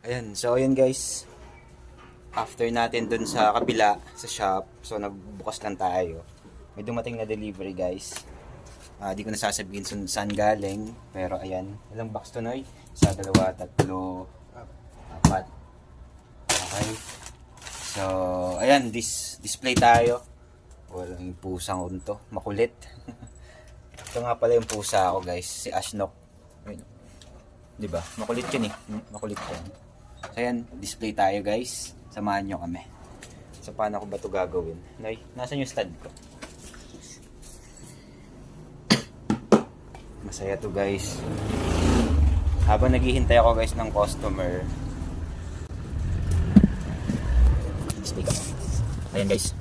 Ayan, so ayan guys. After natin dun sa kabila, sa shop, so nagbukas lang tayo. May dumating na delivery guys. Di ko na sasabihin saan galing. Pero ayan, ilang box to Noy? Isa, dalawa, tatlo, apat. Okay. So, ayan, display tayo. Walang pusang unto, makulit. Ito nga pala yung pusa ko guys, si Ashnok. Ayun. Diba? Makulit yun eh. Makulit yun. So ayan, display tayo guys. Samahan nyo kami. So paano ko ba ito gagawin? Nay, nasan yung stand ko? Masaya to guys. Habang naghihintay ako guys ng customer. Display ka. Ayan guys.